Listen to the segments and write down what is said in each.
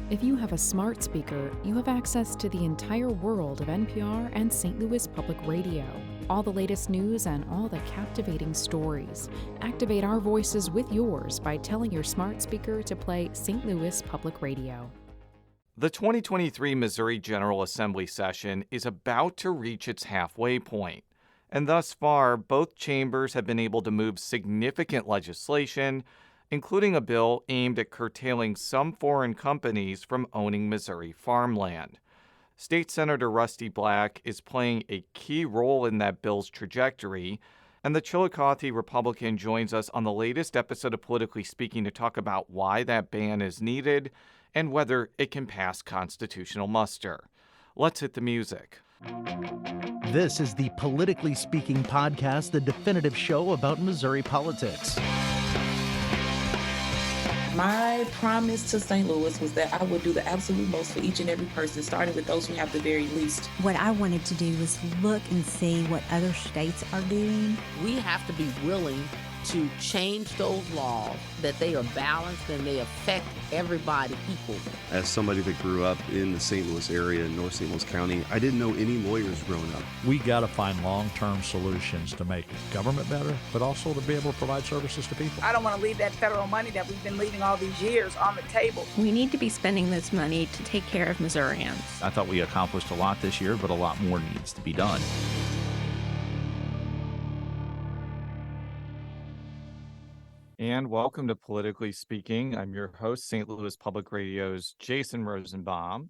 If you have a smart speaker, you have access to the entire world of NPR and St. Louis Public Radio. All the latest news and all the captivating stories. Activate our voices with yours by telling your smart speaker to play St. Louis Public Radio. The 2023 Missouri General Assembly session is about to reach its halfway point, and thus far, both chambers have been able to move significant legislation, including a bill aimed at curtailing some foreign companies from owning Missouri farmland. State Senator Rusty Black is playing a key role in that bill's trajectory, and the Chillicothe Republican joins us on the latest episode of Politically Speaking to talk about why that ban is needed and whether it can pass constitutional muster. Let's hit the music. This is the Politically Speaking podcast, the definitive show about Missouri politics. My promise to St. Louis was that I would do the absolute most for each and every person, starting with those who have the very least. What I wanted to do was look and see what other states are doing. We have to be willing to change those laws, that they are balanced and they affect everybody equally. As somebody that grew up in the St. Louis area in North St. Louis County, I didn't know any lawyers growing up. We got to find long-term solutions to make government better, but also to be able to provide services to people. I don't want to leave that federal money that we've been leaving all these years on the table. We need to be spending this money to take care of Missourians. I thought we accomplished a lot this year, but a lot more needs to be done. And welcome to Politically Speaking. I'm your host, St. Louis Public Radio's Jason Rosenbaum.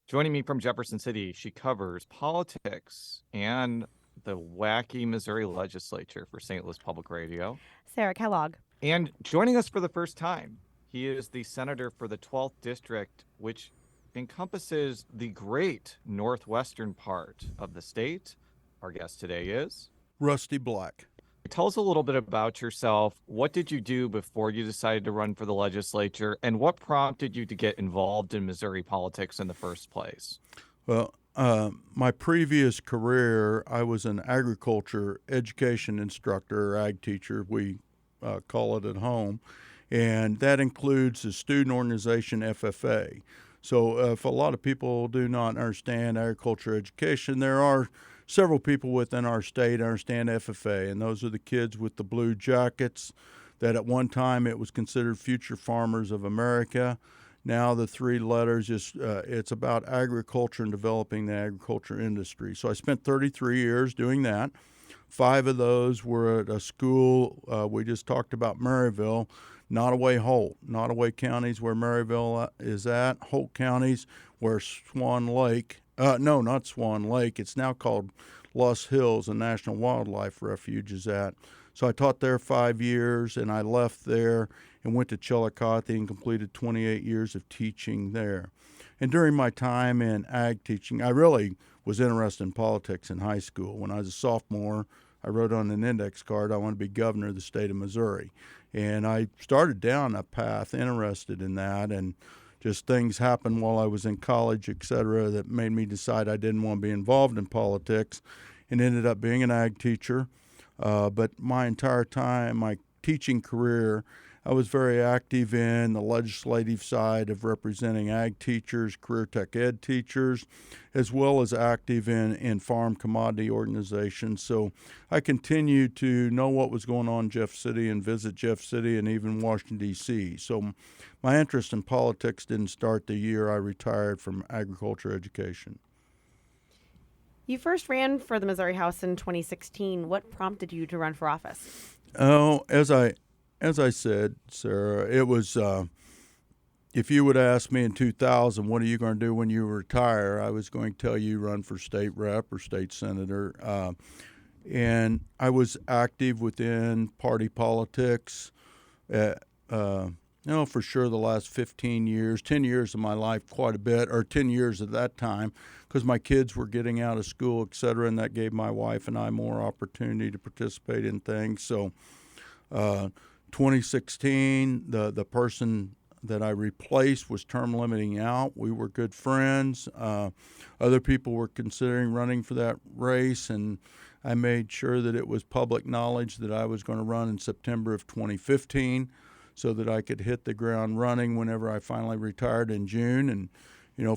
Joining me from Jefferson City, she covers politics and the wacky Missouri legislature for St. Louis Public Radio. Sarah Kellogg. And joining us for the first time, he is the senator for the 12th District, which encompasses the great northwestern part of the state. Our guest today is Rusty Black. Tell us a little bit about yourself. What did you do before you decided to run for the legislature, and what prompted you to get involved in Missouri politics in the first place? Well, my previous career, I was an agriculture education instructor, or ag teacher, we call it at home, and that includes the student organization FFA. So if a lot of people do not understand agriculture education, there are several people within our state understand FFA, and those are the kids with the blue jackets that at one time it was considered future farmers of America. Now the three letters, it's about agriculture and developing the agriculture industry. So I spent 33 years doing that. 5 of those were at a school, we just talked about Maryville, Nottoway Holt. Nottoway County's where Maryville is at. Holt County's where Swan Lake, no, not Swan Lake. It's now called Lost Hills, a National Wildlife Refuge is at. So I taught there 5 years, and I left there and went to Chillicothe and completed 28 years of teaching there. And during my time in ag teaching, I really was interested in politics in high school. When I was a sophomore, I wrote on an index card, I want to be governor of the state of Missouri. And I started down a path interested in that, and just things happened while I was in college, et cetera, that made me decide I didn't want to be involved in politics, and ended up being an ag teacher. But my entire time, my teaching career, I was very active in the legislative side of representing ag teachers, career tech ed teachers, as well as active in farm commodity organizations. So I continued to know what was going on in Jeff City and visit Jeff City and even Washington, D.C. So my interest in politics didn't start the year I retired from agriculture education. You first ran for the Missouri House in 2016. What prompted you to run for office? Oh, as I said, Sarah, it was, if you would ask me in 2000, what are you going to do when you retire, I was going to tell you run for state rep or state senator. And I was active within party politics, for sure the last 15 years, 10 years of my life, quite a bit, or 10 years at that time, because my kids were getting out of school, et cetera, and that gave my wife and I more opportunity to participate in things. So 2016, the person that I replaced was term limiting out. We were good friends. Other people were considering running for that race, and I made sure that it was public knowledge that I was going to run in September of 2015. so that I could hit the ground running whenever I finally retired in June. And,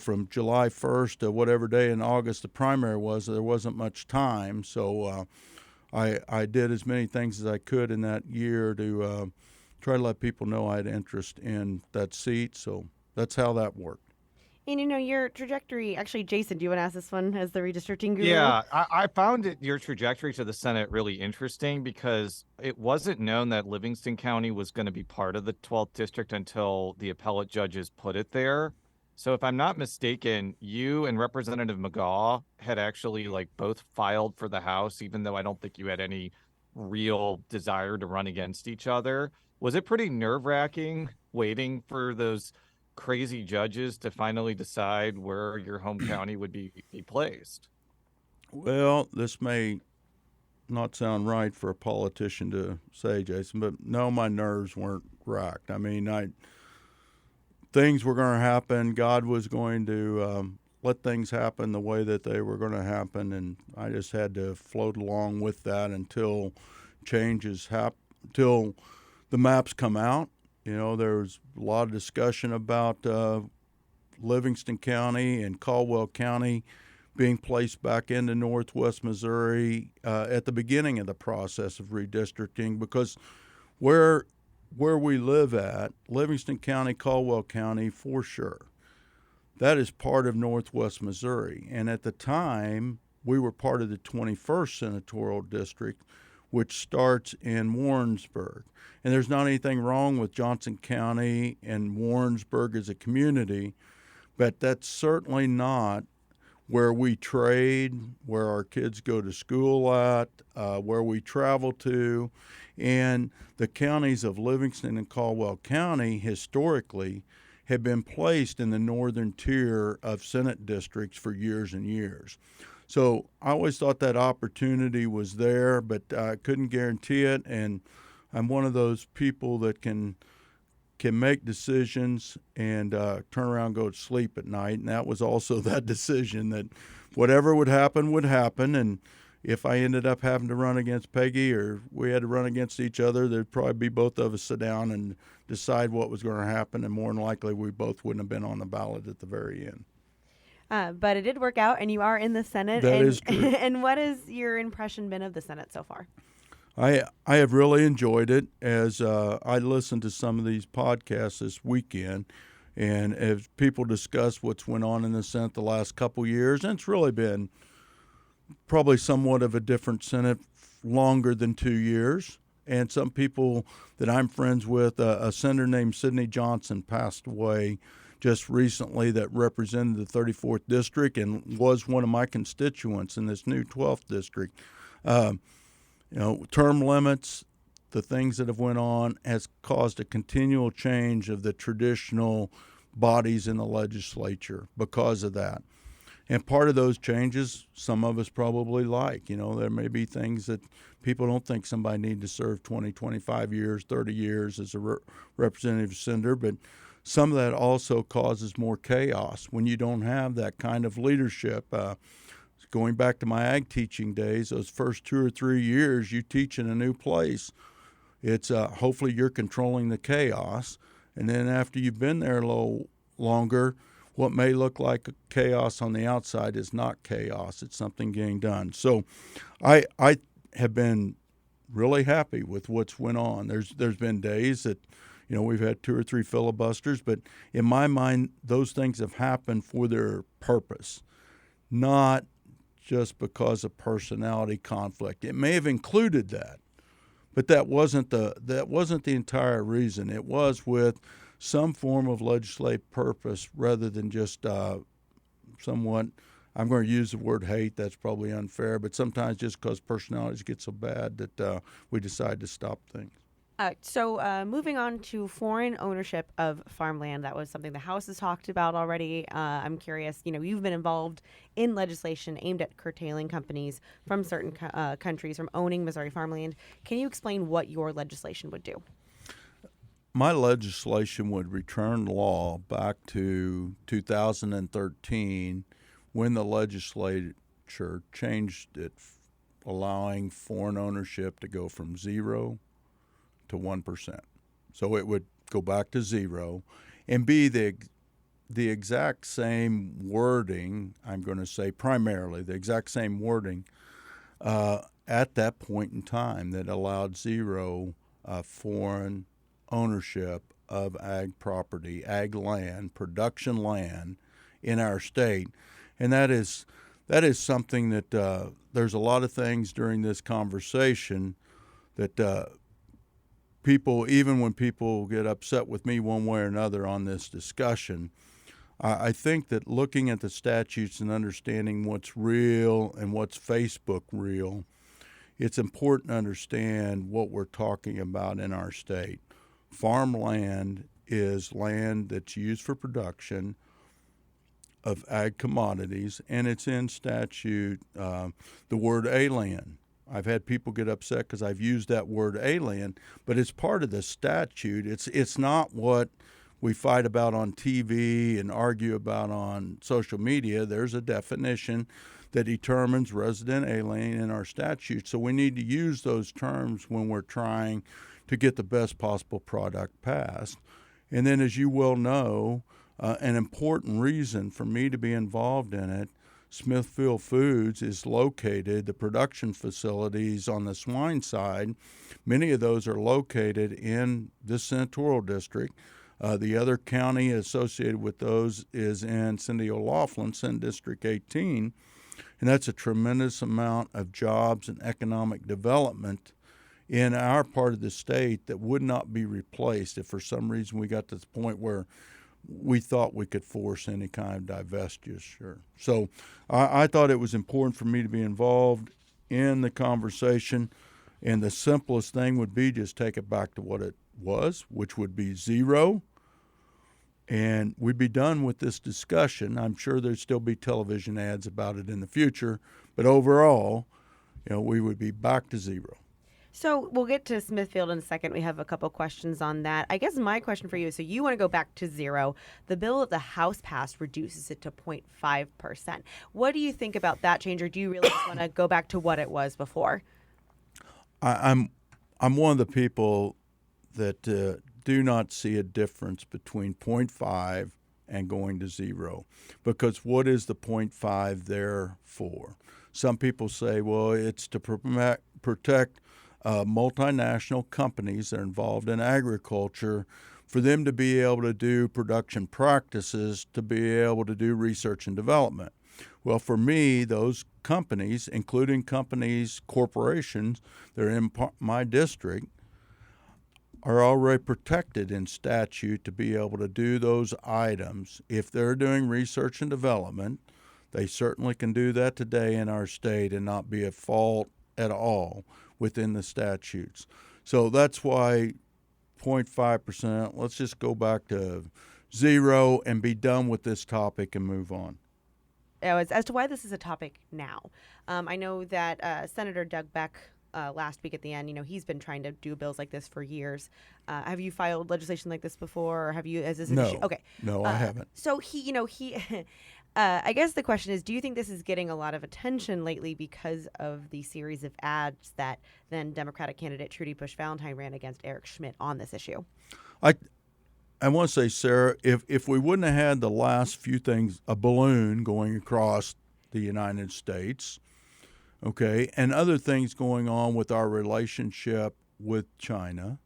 from July 1st to whatever day in August the primary was, there wasn't much time. So I did as many things as I could in that year to try to let people know I had interest in that seat. So that's how that worked. And your trajectory, actually, Jason, do you want to ask this one as the redistricting guru? Yeah, I found your trajectory to the Senate really interesting because it wasn't known that Livingston County was going to be part of the 12th district until the appellate judges put it there. So if I'm not mistaken, you and Representative McGaugh had actually both filed for the House, even though I don't think you had any real desire to run against each other. Was it pretty nerve-wracking waiting for those crazy judges to finally decide where your home county would be placed? Well, this may not sound right for a politician to say, Jason, but no, my nerves weren't racked. I mean, things were going to happen. God was going to let things happen the way that they were going to happen, and I just had to float along with that until changes happen, until the maps come out. There was a lot of discussion about Livingston County and Caldwell County being placed back into Northwest Missouri at the beginning of the process of redistricting, because where we live at, Livingston County, Caldwell County, for sure, that is part of Northwest Missouri. And at the time, we were part of the 21st Senatorial District, which starts in Warrensburg. And there's not anything wrong with Johnson County and Warrensburg as a community, but that's certainly not where we trade, where our kids go to school at, where we travel to. And the counties of Livingston and Caldwell County historically have been placed in the northern tier of Senate districts for years and years. So I always thought that opportunity was there, but I couldn't guarantee it. And I'm one of those people that can make decisions and turn around and go to sleep at night. And that was also that decision that whatever would happen would happen. And if I ended up having to run against Peggy or we had to run against each other, there'd probably be both of us sit down and decide what was going to happen. And more than likely, we both wouldn't have been on the ballot at the very end. But it did work out, and you are in the Senate. That is true. And what has your impression been of the Senate so far? I have really enjoyed it as I listened to some of these podcasts this weekend, and as people discuss what's went on in the Senate the last couple years, and it's really been probably somewhat of a different Senate, longer than 2 years. And some people that I'm friends with, a senator named Sidney Johnson passed away just recently that represented the 34th district and was one of my constituents in this new 12th district. Term limits, the things that have went on has caused a continual change of the traditional bodies in the legislature because of that. And part of those changes, some of us probably like. There may be things that people don't think somebody needs to serve 20, 25 years, 30 years as a representative senator, but some of that also causes more chaos when you don't have that kind of leadership. Going back to my ag teaching days, those first 2 or 3 years you teach in a new place, it's hopefully you're controlling the chaos. And then after you've been there a little longer, what may look like chaos on the outside is not chaos. It's something getting done. So I have been really happy with what's went on. There's been days that we've had 2 or 3 filibusters, but in my mind, those things have happened for their purpose, not just because of personality conflict. It may have included that, but that wasn't the entire reason. It was with some form of legislative purpose rather than just somewhat, I'm going to use the word hate, that's probably unfair, but sometimes just because personalities get so bad that we decide to stop things. So moving on to foreign ownership of farmland, that was something the House has talked about already. I'm curious, you've been involved in legislation aimed at curtailing companies from certain countries from owning Missouri farmland. Can you explain what your legislation would do? My legislation would return law back to 2013 when the legislature changed it, allowing foreign ownership to go from 0 to 1%. So it would go back to zero, and B, the exact same wording, I'm going to say primarily, the exact same wording at that point in time that allowed zero foreign ownership of ag property, ag land, production land in our state. And that is something that there's a lot of things during this conversation that people, even when people get upset with me one way or another on this discussion, I think that looking at the statutes and understanding what's real and what's Facebook real, it's important to understand what we're talking about in our state. Farmland is land that's used for production of ag commodities, and it's in statute the word alien. I've had people get upset because I've used that word alien, but it's part of the statute. It's not what we fight about on TV and argue about on social media. There's a definition that determines resident alien in our statute. So we need to use those terms when we're trying to get the best possible product passed. And then, as you well know, an important reason for me to be involved in it, Smithfield Foods is located, the production facilities on the swine side, many of those are located in this senatorial district. The other county associated with those is in Cindy O'Laughlin, Senate District 18, and that's a tremendous amount of jobs and economic development in our part of the state that would not be replaced if for some reason we got to the point where we thought we could force any kind of divestiture. So I thought it was important for me to be involved in the conversation, and the simplest thing would be just take it back to what it was, which would be zero, and we'd be done with this discussion. I'm sure there'd still be television ads about it in the future, but overall, we would be back to zero. So we'll get to Smithfield in a second. We have a couple questions on that. I guess my question for you is, so you want to go back to zero. The bill that the House passed reduces it to 0.5%. What do you think about that change, or do you really just want to go back to what it was before? I'm one of the people that do not see a difference between 0.5 and going to zero, because what is the 0.5 there for? Some people say, well, it's to protect multinational companies that are involved in agriculture, for them to be able to do production practices, to be able to do research and development. Well, for me, those companies, including corporations that are in my district, are already protected in statute to be able to do those items. If they're doing research and development, they certainly can do that today in our state and not be at fault at all within the statutes. So that's why 0.5%, let's just go back to zero and be done with this topic and move on. As to why this is a topic now, I know that Senator Doug Beck last week at the end, he's been trying to do bills like this for years. Have you filed legislation like this before, or have you? Is this an issue? Okay. No, I haven't. So he I guess the question is, do you think this is getting a lot of attention lately because of the series of ads that then Democratic candidate Trudy Bush Valentine ran against Eric Schmidt on this issue? I want to say, Sarah, if we wouldn't have had the last few things, a balloon going across the United States, okay, and other things going on with our relationship with China,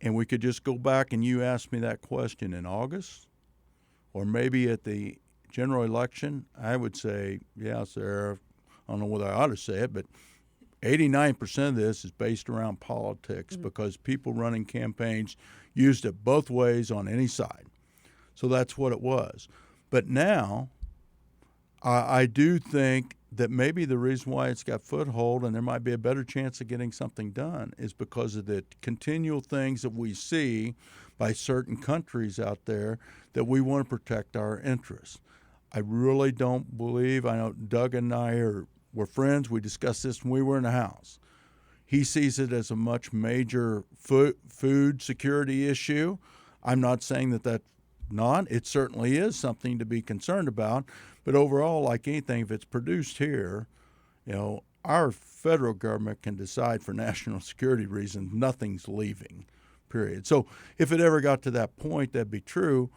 and we could just go back and you asked me that question in August, or maybe at the general election, I would say, yeah, Sarah, I don't know whether I ought to say it, but 89% of this is based around politics, because people running campaigns used it both ways on any side. So that's what it was. But now I do think that maybe the reason why it's got foothold and there might be a better chance of getting something done is because of the continual things that we see by certain countries out there that we want to protect our interests. I really don't believe, I know Doug and I were friends, we discussed this when we were in the House. He sees it as a much major food security issue. I'm not saying that that's not. It certainly is something to be concerned about. But overall, like anything, if it's produced here, our federal government can decide for national security reasons nothing's leaving, period. So if it ever got to that point, that'd be true.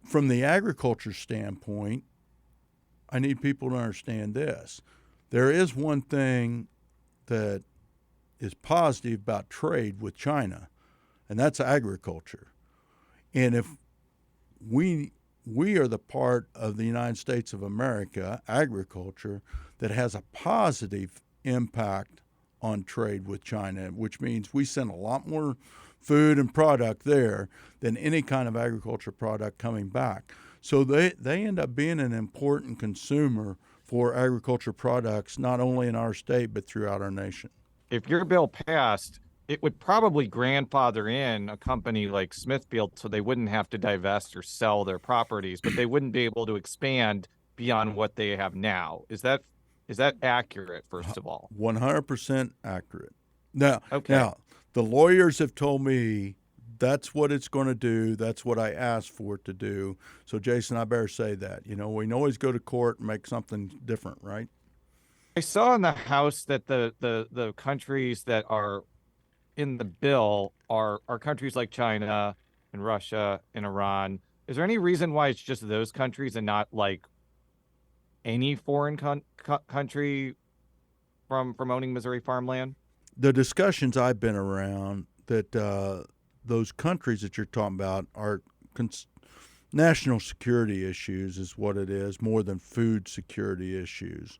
From the agriculture standpoint, I need people to understand this. There is one thing that is positive about trade with China, and that's agriculture. And if we are the part of the United States of America, agriculture, that has a positive impact on trade with China, which means we send a lot more food and product there than any kind of agriculture product coming back. So they end up being an important consumer for agriculture products, not only in our state, but throughout our nation. If your bill passed, it would probably grandfather in a company like Smithfield so they wouldn't have to divest or sell their properties, but they wouldn't be able to expand beyond what they have now. Is that accurate, first of all? 100% accurate. Now, the lawyers have told me that's what it's going to do. That's what I asked for it to do. So, Jason, I better say that. We can always go to court and make something different, right? I saw in the House that the countries that are in the bill are countries like China and Russia and Iran. Is there any reason why it's just those countries and not like any foreign country from owning Missouri farmland? The discussions I've been around that those countries that you're talking about are national security issues is what it is, more than food security issues.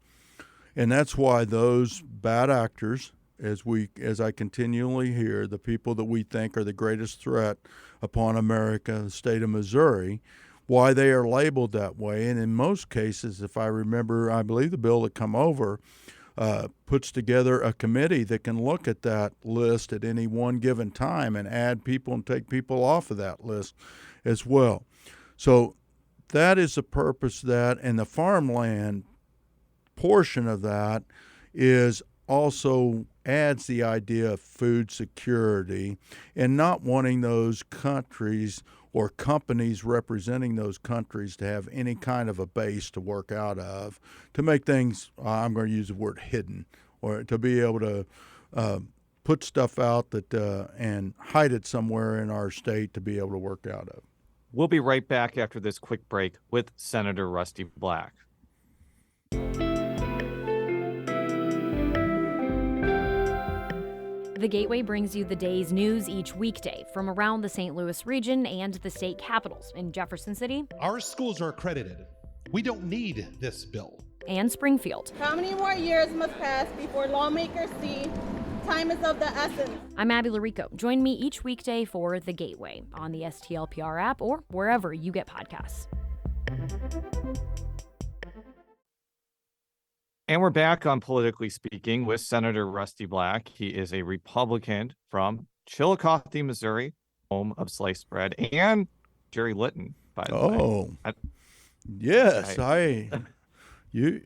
And that's why those bad actors, as I continually hear, the people that we think are the greatest threat upon America, the state of Missouri, why they are labeled that way. And in most cases, if I remember, I believe the bill that come over puts together a committee that can look at that list at any one given time and add people and take people off of that list as well. So that is the purpose of that. And the farmland portion of that is also adds the idea of food security and not wanting those countries or companies representing those countries to have any kind of a base to work out of, to make things, I'm going to use the word hidden, or to be able to put stuff out that and hide it somewhere in our state to be able to work out of. We'll be right back after this quick break with Senator Rusty Black. The Gateway brings you the day's news each weekday from around the St. Louis region and the state capitals in Jefferson City. Our schools are accredited. We don't need this bill. And Springfield. How many more years must pass before lawmakers see time is of the essence? I'm Abby Larico. Join me each weekday for The Gateway on the STLPR app or wherever you get podcasts. And we're back on Politically Speaking with Senator Rusty Black. He is a Republican from Chillicothe, Missouri, home of sliced bread, and Jerry Litton, by the way. Yes, you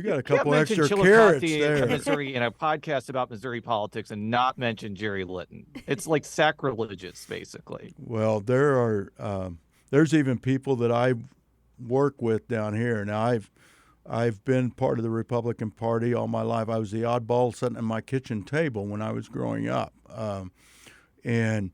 got a couple extra Chillicothe, carrots there. Missouri, in a podcast about Missouri politics and not mention Jerry Litton. It's like sacrilegious, basically. Well, there's even people that I work with down here. Now, I've been part of the Republican Party all my life. I was the oddball sitting at my kitchen table when I was growing up. And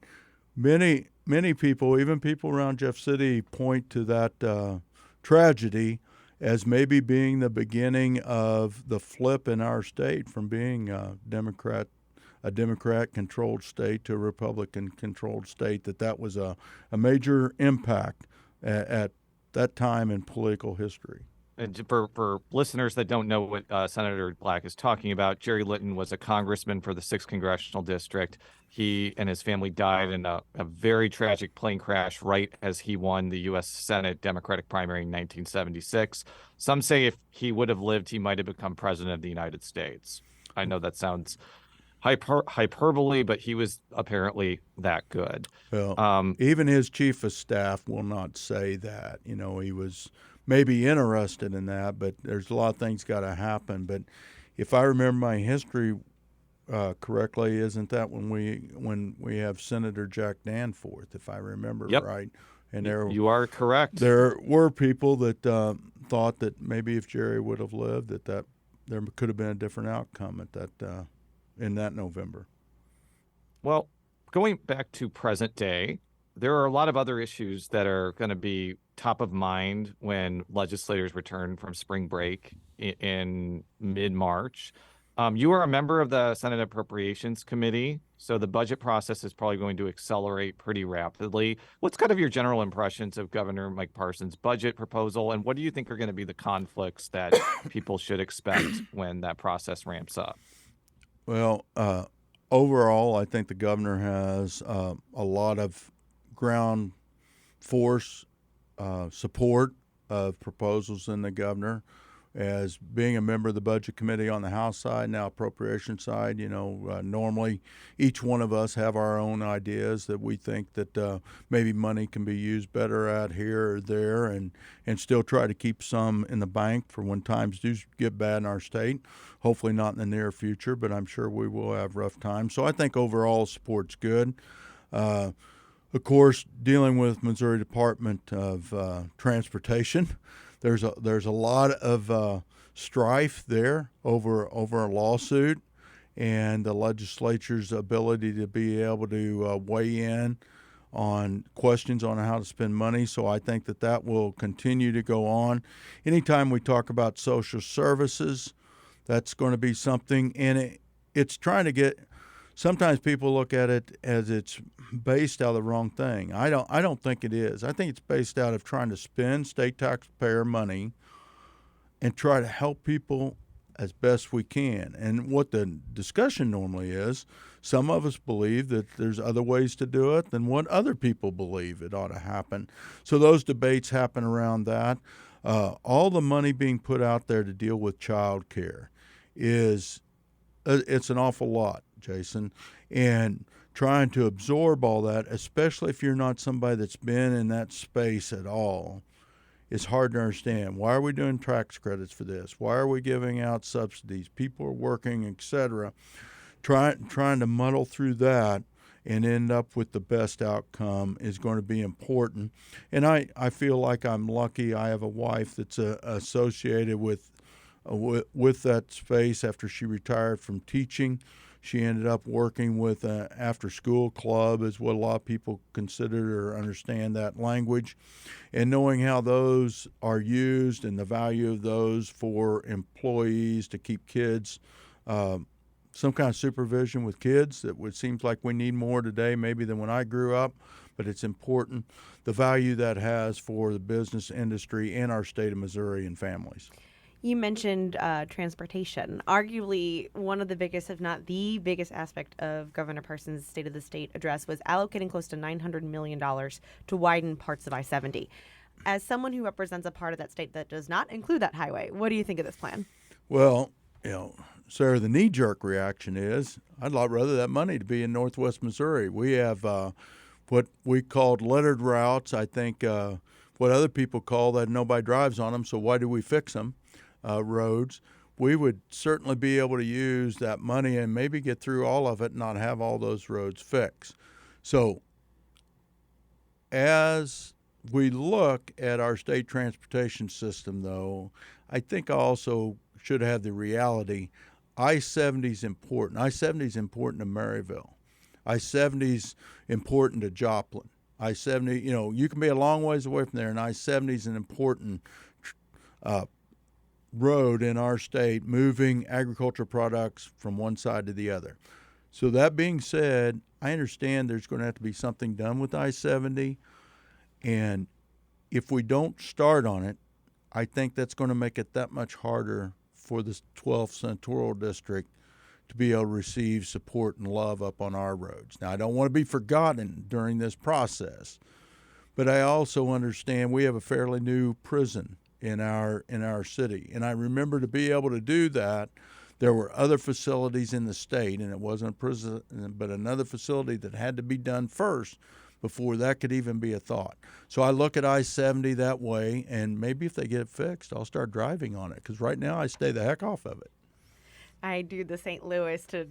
many people, even people around Jeff City, point to that tragedy as maybe being the beginning of the flip in our state from being a Democrat-controlled state to a Republican-controlled state, that was a major impact at that time in political history. And for listeners that don't know what Senator Black is talking about, Jerry Litton was a congressman for the 6th Congressional District. He and his family died in a very tragic plane crash right as he won the U.S. Senate Democratic primary in 1976. Some say if he would have lived, he might have become president of the United States. I know that sounds hyperbole, but he was apparently that good. Well, even his chief of staff will not say that. He was maybe interested in that, but there's a lot of things got to happen. But if I remember my history correctly, isn't that when we have Senator Jack Danforth, if I remember right? And you are correct. There were people that thought that maybe if Jerry would have lived, that there could have been a different outcome at that in that November. Well, going back to present day, there are a lot of other issues that are going to be top of mind when legislators return from spring break in mid-March. You are a member of the Senate Appropriations Committee, so the budget process is probably going to accelerate pretty rapidly. What's kind of your general impressions of Governor Mike Parson's budget proposal, and what do you think are going to be the conflicts that people should expect when that process ramps up? Well, overall, I think the governor has a lot of ground force support of proposals in the governor. As being a member of the Budget Committee on the House side, now Appropriation side, normally each one of us have our own ideas that we think that maybe money can be used better at here or there, and still try to keep some in the bank for when times do get bad in our state. Hopefully not in the near future, but I'm sure we will have rough times. So I think overall support's good. Of course, dealing with Missouri Department of Transportation, there's a lot of strife there over a lawsuit, and the legislature's ability to be able to weigh in on questions on how to spend money. So I think that will continue to go on. Anytime we talk about social services, that's going to be something, and it's trying to get. Sometimes people look at it as it's based out of the wrong thing. I don't think it is. I think it's based out of trying to spend state taxpayer money and try to help people as best we can. And what the discussion normally is, some of us believe that there's other ways to do it than what other people believe it ought to happen. So those debates happen around that. All the money being put out there to deal with child care it's an awful lot, Jason, and trying to absorb all that, especially if you're not somebody that's been in that space at all, is hard to understand. Why are we doing tax credits for this? Why are we giving out subsidies? People are working, etc. Trying to muddle through that and end up with the best outcome is going to be important. And I feel like I'm lucky. I have a wife that's associated with that space. After she retired from teaching, she ended up working with an after-school club, is what a lot of people consider or understand that language, and knowing how those are used and the value of those for employees to keep kids, some kind of supervision with kids that seems like we need more today maybe than when I grew up, but it's important, the value that has for the business industry and our state of Missouri and families. You mentioned transportation. Arguably, one of the biggest, if not the biggest aspect of Governor Parson's State of the State address was allocating close to $900 million to widen parts of I-70. As someone who represents a part of that state that does not include that highway, what do you think of this plan? Well, Sarah, the knee-jerk reaction is I'd rather that money to be in northwest Missouri. We have what we called lettered routes. I think what other people call that nobody drives on them, so why do we fix them? Roads. We would certainly be able to use that money and maybe get through all of it and not have all those roads fixed. So as we look at our state transportation system, though, I think I also should have the reality I-70 is important. I-70 is important to Maryville. I-70 is important to Joplin. I-70, you can be a long ways away from there, and I-70 is an important road in our state, moving agricultural products from one side to the other. So that being said, I understand there's going to have to be something done with I-70, and if we don't start on it, I think that's going to make it that much harder for the 12th Senatorial District to be able to receive support and love up on our roads. Now, I don't want to be forgotten during this process, but I also understand we have a fairly new prison in our city. And I remember to be able to do that, there were other facilities in the state, and it wasn't a prison, but another facility that had to be done first before that could even be a thought. So I look at I-70 that way, and maybe if they get it fixed, I'll start driving on it, because right now I stay the heck off of it. I do the St. Louis to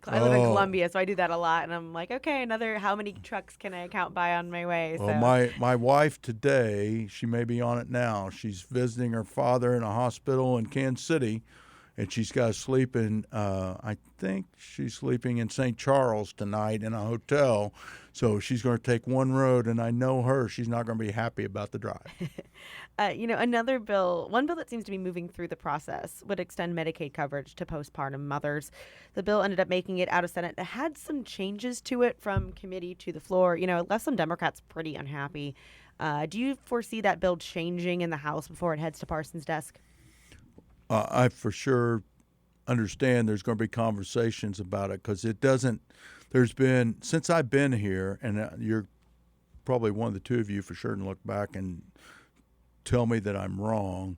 I live in Columbia, so I do that a lot, and I'm like, okay, how many trucks can I count by on my way? Well, my wife today, she may be on it now. She's visiting her father in a hospital in Kansas City, and she's got to sleep in, I think she's sleeping in St. Charles tonight in a hotel. So she's going to take one road, and I know her. She's not going to be happy about the drive. Another bill, one bill that seems to be moving through the process would extend Medicaid coverage to postpartum mothers. The bill ended up making it out of Senate. It had some changes to it from committee to the floor. It left some Democrats pretty unhappy. Do you foresee that bill changing in the House before it heads to Parsons' desk? I for sure understand there's going to be conversations about it because it doesn't. There's been, since I've been here, and you're probably one of the two of you for sure and look back and tell me that I'm wrong,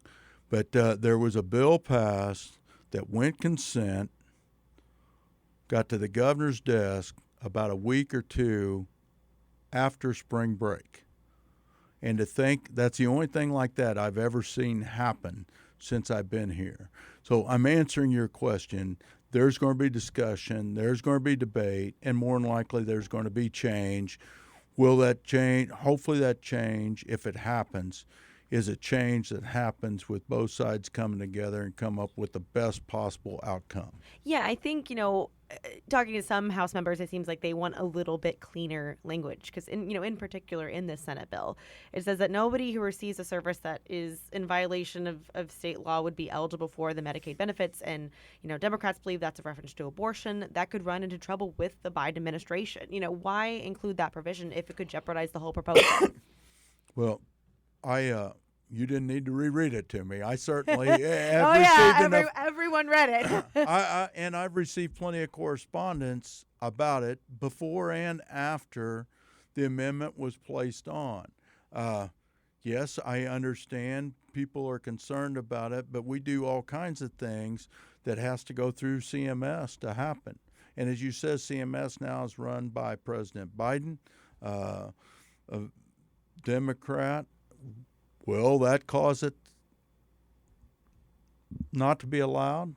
but there was a bill passed that went consent, got to the governor's desk about a week or two after spring break. And to think that's the only thing like that I've ever seen happen since I've been here. So I'm answering your question. There's going to be discussion, there's going to be debate, and more than likely there's going to be change. Will that change? Hopefully that change, if it happens, is a change that happens with both sides coming together and come up with the best possible outcome. Yeah, I think, talking to some House members, it seems like they want a little bit cleaner language because, in particular in this Senate bill, it says that nobody who receives a service that is in violation of state law would be eligible for the Medicaid benefits. And, Democrats believe that's a reference to abortion. That could run into trouble with the Biden administration. Why include that provision if it could jeopardize the whole proposal? Well, you didn't need to reread it to me. I certainly have received enough. Everyone read it. And I've received plenty of correspondence about it before and after the amendment was placed on. Yes, I understand people are concerned about it, but we do all kinds of things that has to go through CMS to happen. And as you said, CMS now is run by President Biden, a Democrat. Will that cause it not to be allowed?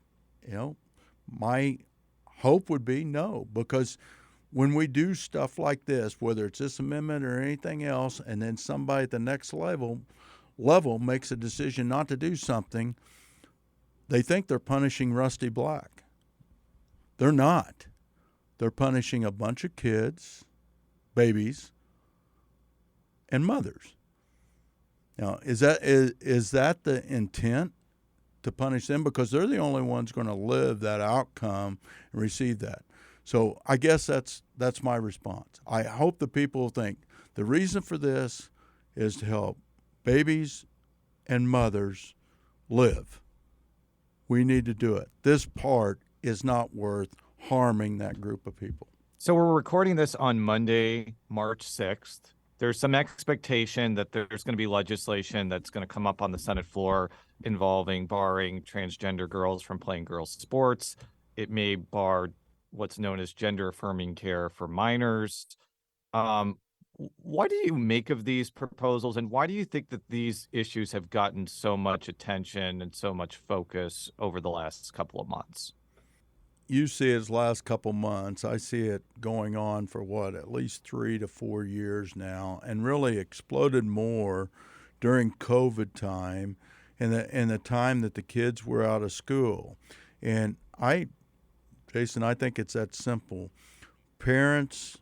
My hope would be no, because when we do stuff like this, whether it's this amendment or anything else, and then somebody at the next level makes a decision not to do something, they think they're punishing Rusty Black. They're not. They're punishing a bunch of kids, babies, and mothers. Now, is that the intent, to punish them? Because they're the only ones going to live that outcome and receive that. So I guess that's my response. I hope the people think the reason for this is to help babies and mothers live. We need to do it. This part is not worth harming that group of people. So we're recording this on Monday, March 6th. There's some expectation that there's going to be legislation that's going to come up on the Senate floor involving barring transgender girls from playing girls' sports. It may bar what's known as gender-affirming care for minors. What do you make of these proposals, and why do you think that these issues have gotten so much attention and so much focus over the last couple of months? You see it as last couple months. I see it going on for at least 3 to 4 years now, and really exploded more during COVID time and the time that the kids were out of school. And Jason, I think it's that simple. Parents,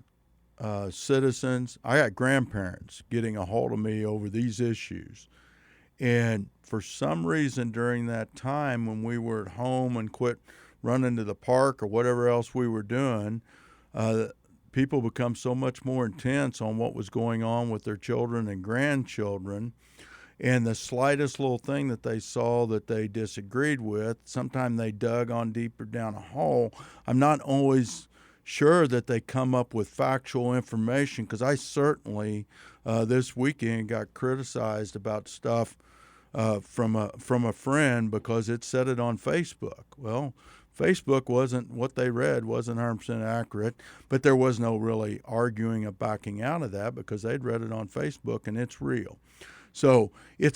citizens, I got grandparents getting a hold of me over these issues. And for some reason during that time when we were at home and quit running to the park or whatever else we were doing, people become so much more intense on what was going on with their children and grandchildren. And the slightest little thing that they saw that they disagreed with, sometimes they dug on deeper down a hole. I'm not always sure that they come up with factual information, because I certainly this weekend got criticized about stuff from a friend because it said it on Facebook. Well, Facebook wasn't, what they read wasn't 100% accurate, but there was no really arguing or backing out of that because they'd read it on Facebook and it's real. So you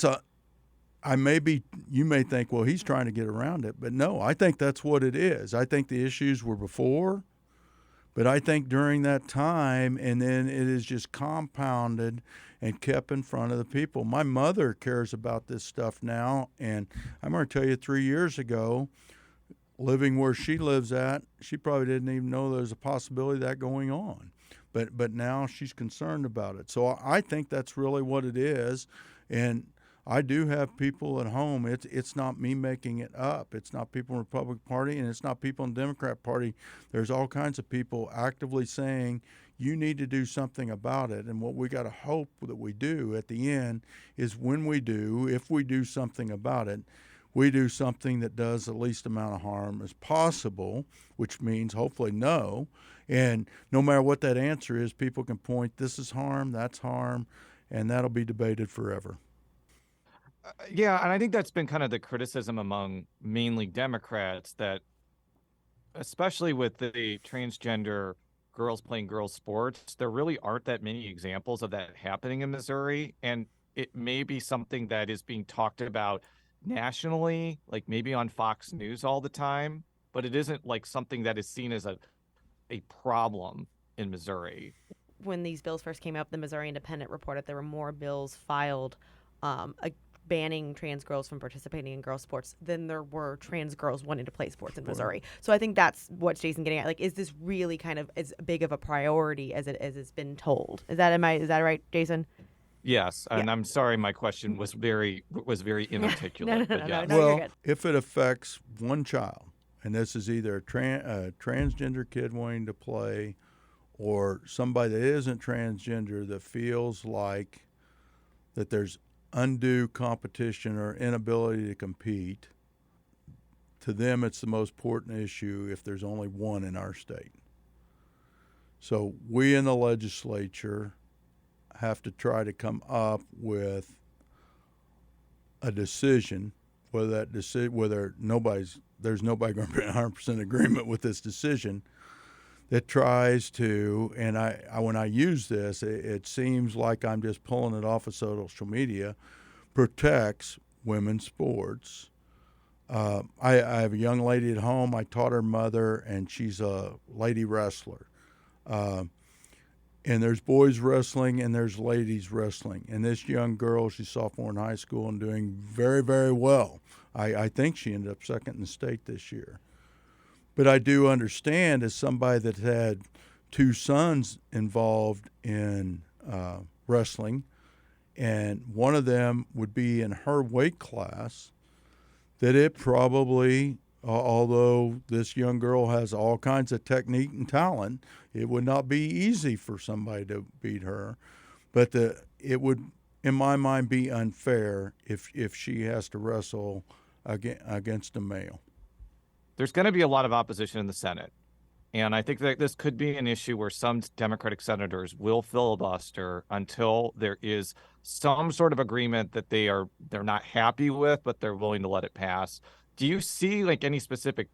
may think, well, he's trying to get around it, but no, I think that's what it is. I think the issues were before, but I think during that time, and then it is just compounded and kept in front of the people. My mother cares about this stuff now, and I'm going to tell you 3 years ago, living where she lives at, she probably didn't even know there was a possibility of that going on. But now she's concerned about it. So I think that's really what it is. And I do have people at home. It's not me making it up. It's not people in the Republican Party, and it's not people in the Democrat Party. There's all kinds of people actively saying you need to do something about it. And what we got to hope that we do at the end is when we do, if we do something about it, we do something that does the least amount of harm as possible, which means hopefully no. And no matter what that answer is, people can point, this is harm, that's harm, and that'll be debated forever. Yeah, and I think that's been kind of the criticism among mainly Democrats, that especially with the transgender girls playing girls sports, there really aren't that many examples of that happening in Missouri. And it may be something that is being talked about nationally, like maybe on Fox News all the time, but it isn't like something that is seen as a problem in Missouri. When these bills first came up, the Missouri Independent reported there were more bills filed banning trans girls from participating in girls' sports than there were trans girls wanting to play sports in Missouri. So I think that's what Jason's getting at. Like, is this really kind of as big of a priority as it's been told? Is that right, Jason? Yes, and I'm sorry, my question was very inarticulate. No, well, if it affects one child, and this is either a transgender kid wanting to play or somebody that isn't transgender that feels like that there's undue competition or inability to compete, to them it's the most important issue if there's only one in our state. So we in the legislature have to try to come up with a decision, whether there's nobody going to be in 100% agreement with this decision, that tries to, and I when I use this, it seems like I'm just pulling it off of social media, protects women's sports. I have a young lady at home. I taught her mother, and she's a lady wrestler. And there's boys wrestling and there's ladies wrestling. And this young girl, she's sophomore in high school and doing very, very well. I think she ended up second in the state this year. But I do understand, as somebody that had two sons involved in wrestling, and one of them would be in her weight class, that it probably, although this young girl has all kinds of technique and talent, it would not be easy for somebody to beat her. But it would, in my mind, be unfair if she has to wrestle against a male. There's going to be a lot of opposition in the Senate. And I think that this could be an issue where some Democratic senators will filibuster until there is some sort of agreement that they're not happy with, but they're willing to let it pass. Do you see like any specific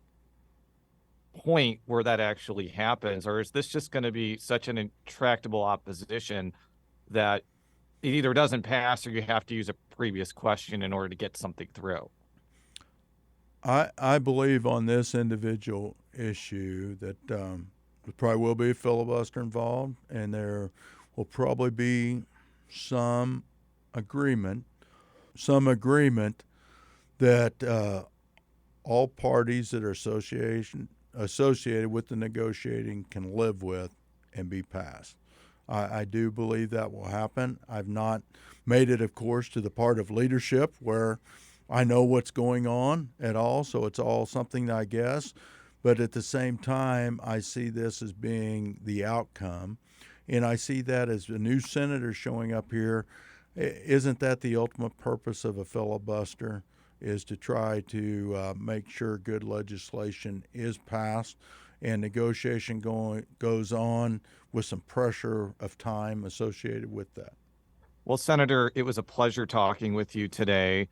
point where that actually happens, or is this just going to be such an intractable opposition that it either doesn't pass or you have to use a previous question in order to get something through? I believe on this individual issue that there probably will be a filibuster involved, and there will probably be some agreement that all parties that are associated with the negotiating can live with and be passed. I do believe that will happen. I've not made it, of course, to the part of leadership where I know what's going on at all, so it's all something that I guess. But at the same time, I see this as being the outcome. And I see that as a new senator showing up here. Isn't that the ultimate purpose of a filibuster, is to try to make sure good legislation is passed and negotiation goes on with some pressure of time associated with that? Well, Senator, it was a pleasure talking with you today.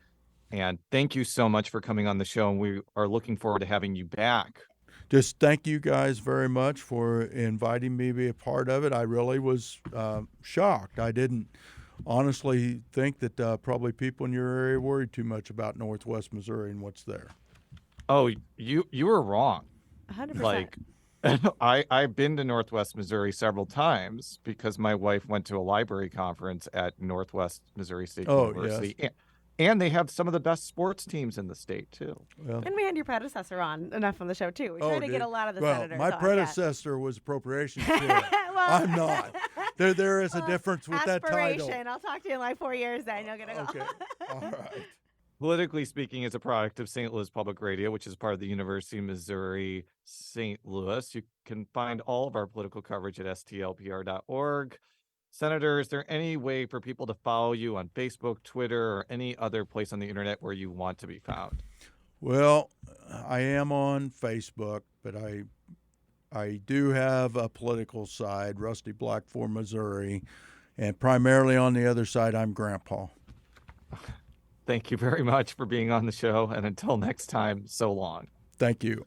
And thank you so much for coming on the show, and we are looking forward to having you back. Just thank you guys very much for inviting me to be a part of it. I really was shocked. I didn't honestly think that probably people in your area worried too much about Northwest Missouri and what's there. Oh, you were wrong. 100%. Like, I've been to Northwest Missouri several times because my wife went to a library conference at Northwest Missouri State University. Yes. And they have some of the best sports teams in the state, too. Well, And we had your predecessor on enough on the show, too. We try to get a lot of the senators my on, predecessor was appropriations chair. I'm not. There is a difference with that title. Aspiration. I'll talk to you in like 4 years then. You'll get a Okay. All right. Politically Speaking is a product of St. Louis Public Radio, which is part of the University of Missouri St. Louis. You can find all of our political coverage at stlpr.org. Senator, is there any way for people to follow you on Facebook, Twitter, or any other place on the internet where you want to be found? Well, I am on Facebook, but I do have a political side, Rusty Black for Missouri, and primarily on the other side, I'm Grandpa. Thank you very much for being on the show, and until next time, so long. Thank you.